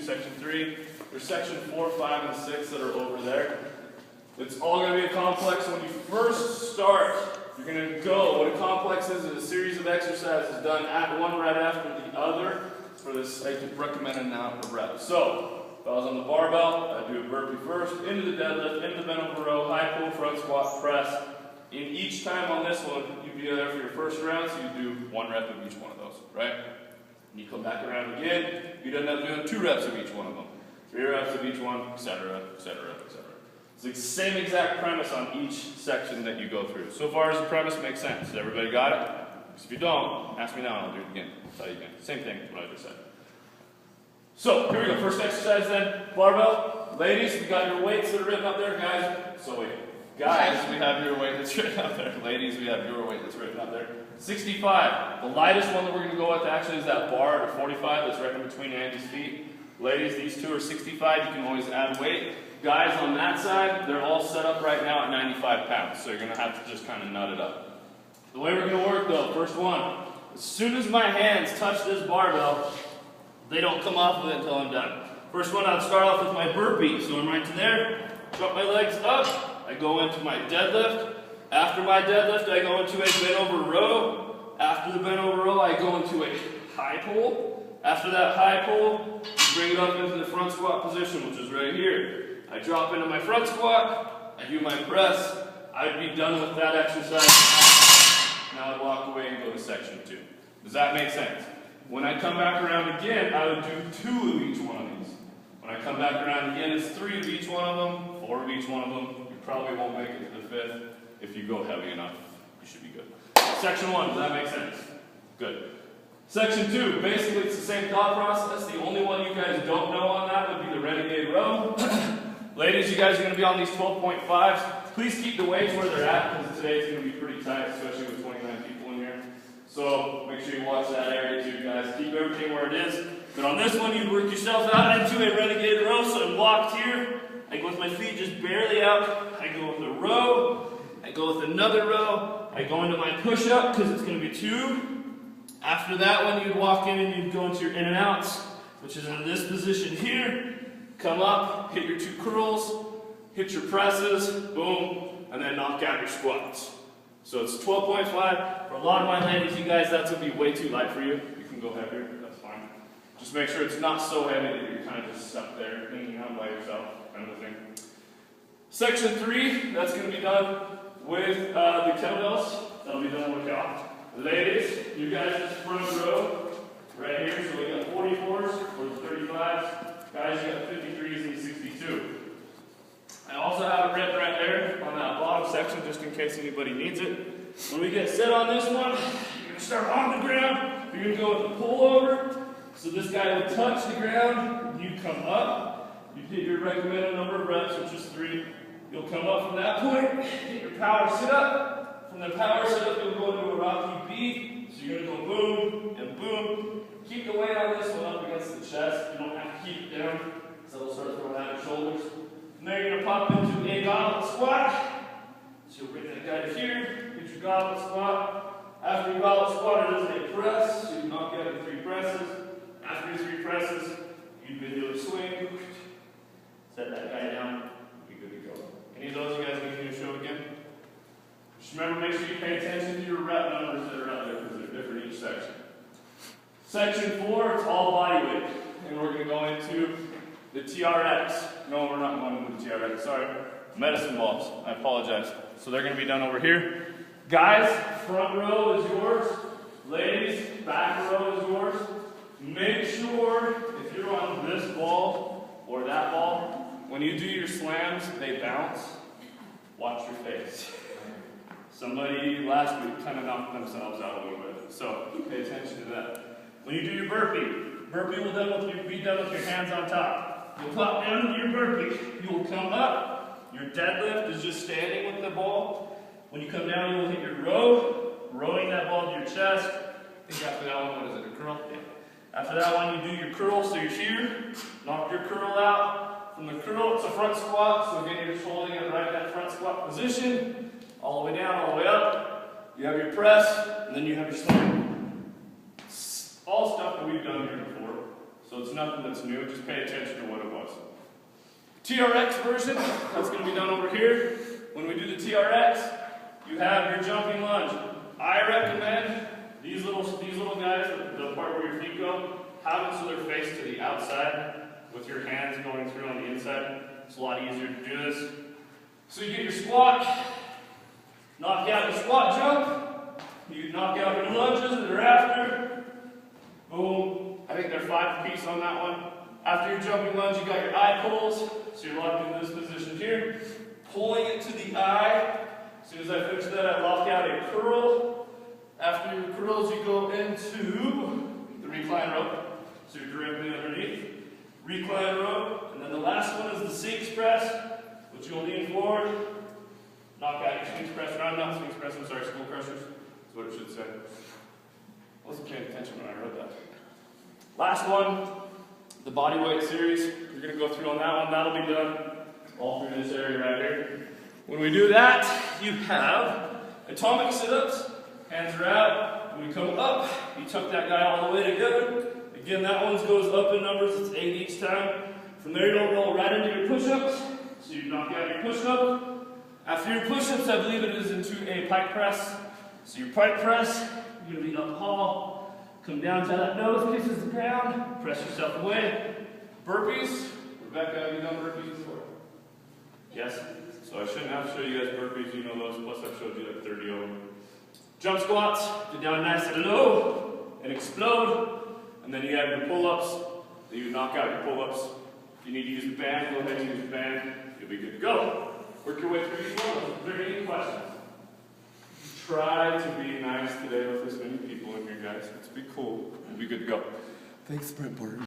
section 3. There's section 4, 5, and 6 that are over there. It's all going to be a complex. When you first start, you're going to go. What a complex is a series of exercises done at one right after the other for this recommended amount of reps. So, if I was on the barbell, I'd do a burpee first, into the deadlift, into the bent over row, high pull, front squat, press. In each time on this one, you'd be there for your first round, so you do 1 rep of each one of those, right? And you come back around again, you'd end up doing 2 reps of each one of them, 3 reps of each one, etc., etc., etc. It's the same exact premise on each section that you go through. So far as the premise makes sense. Everybody got it? Because if you don't, ask me now and I'll do it again. I'll tell you again. Same thing, what I just said. So, here we go. First exercise then, barbell. Ladies, we got your weights that are written up there. Guys, guys, we have your weight that's written up there. Ladies, we have your weight that's written up there. 65. The lightest one that we're going to go with actually is that bar at a 45 that's right in between Andy's feet. Ladies, these two are 65. You can always add weight. Guys on that side, they're all set up right now at 95 pounds. So you're going to have to just kind of nut it up. The way we're going to work though, first one, as soon as my hands touch this barbell, they don't come off of it until I'm done. First one, I'll start off with my burpee. So I'm right to there, drop my legs up, I go into my deadlift. After my deadlift, I go into a bent over row. After the bent over row, I go into a high pull. After that high pull, bring it up into the front squat position, which is right here. I drop into my front squat, I do my press, I'd be done with that exercise. Now I'd walk away and go to section 2. Does that make sense? When I come back around again, I would do 2 of each one of these. When I come back around again, it's 3 of each one of them, 4 of each one of them. You probably won't make it to the 5th. If you go heavy enough, you should be good. Section 1, does that make sense? Good. Section 2, basically it's the same thought process. The only one you guys don't know on that would be the renegade row. Ladies, you guys are going to be on these 12.5s. Please keep the weights where they're at, because today it's going to be pretty tight, especially with 29 people in here. So make sure you watch that area too, guys. Keep everything where it is. But on this one, you work yourself out into a renegade row. So I'm locked here. I go with my feet just barely out. I go with a row. I go with another row. I go into my push-up because it's going to be 2. After that one, you'd walk in and you'd go into your in and outs, which is in this position here. Come up, hit your 2 curls, hit your presses, boom, and then knock out your squats. So it's 12.5. For a lot of my ladies, you guys, that's going to be way too light for you. You can go heavier, that's fine. Just make sure it's not so heavy that you're kind of just stuck there, hanging out by yourself, kind of a thing. Section 3, that's going to be done with the kettlebells. That'll be done with y'all. Ladies, you guys just front row right here. So we got 44s or the 35s. Guys, you got 53s and 62. I also have it written right there on that bottom section just in case anybody needs it. When we get set on this one, you're going to start on the ground. You're going to go with the pullover. So this guy would touch the ground. You come up. You hit your recommended number of reps, which is 3. You'll come up from that point, hit your power sit-up. From the power sit-up, you'll go into a rocky B. So you're going to go boom and boom. Keep the weight on this one up against the chest. You don't have to keep it down, so it'll start throwing out your shoulders. And then you're going to pop into a goblet squat. So you'll bring that guy to here, get your goblet squat. After your goblet squat, it is a press. So you knock out your 3 presses. After your 3 presses, you do a swing. Set that guy down. You're good to go. Any of those you guys need me to show again? Just remember, make sure you pay attention to your rep numbers that are out there because they're different each section. Section 4, it's all body weight. And we're going to go into the TRX. No, we're not going into the TRX, sorry. Medicine balls, I apologize. So they're going to be done over here. Guys, front row is yours. Ladies, back row is yours. Make sure, if you're on this ball or that ball, when you do your slams, they bounce. Watch your face. Somebody last week kind of knocked themselves out a little bit, so pay attention to that. When you do your burpee will be done with your hands on top. You'll pop down to your burpee. You will come up. Your deadlift is just standing with the ball. When you come down, you will hit your row, rowing that ball to your chest. I think after that one, what is it, a curl? Yeah. After that one, you do your curl, so you're here. Knock your curl out. From the curl, it's a front squat, so again, you're just holding it right in that front squat position. All the way down, all the way up. You have your press, and then you have your slam. All stuff that we've done here before. So it's nothing that's new, just pay attention to what it was. TRX version, that's going to be done over here. When we do the TRX, you have your jumping lunge. I recommend these little guys, the part where your feet go, have them so they're faced to the outside with your hands going through on the inside. It's a lot easier to do this. So you get your squat, knock out your squat jump, you knock out your lunges that are after. Boom. I think they're 5 apiece on that one. After your jumping lunge, you got your eye pulls. So you're locked into this position here. Pulling it to the eye. As soon as I finish that, I lock out a curl. After your curls, you go into the recline rope. So you're directly underneath. Recline rope. And then the last one is the Sphinx press, which you'll lean forward. Knock out your Sphinx press. Or not Sphinx press, I'm sorry, school crushers. That's what it should say. I wasn't paying attention when I wrote that. Last one, the body weight series. You're going to go through on that one. That'll be done all through this area right here. When we do that, you have atomic sit-ups. Hands are out. When we come up, you tuck that guy all the way together. Again, that one goes up in numbers. It's 8 each time. From there, you don't roll right into your push-ups. So you knock out your push-up. After your push-ups, I believe it is into a pike press. So your pike press, you're going to be up tall. Come down to that nose, kisses the ground. Press yourself away. Burpees. Rebecca, have you done burpees before? Yes? So I shouldn't have to show you guys burpees. You know those. Plus, I've showed you like 30 of them. Jump squats. Get down nice and low. And explode. And then you have your pull-ups. Then you knock out your pull-ups. If you need to use the band, go ahead and use the band. You'll be good to go. Work your way through each one. If there are any questions, try to be nice today with this many people in here, guys. Let's be cool. We'll be good to go. Thanks, Brent Barton.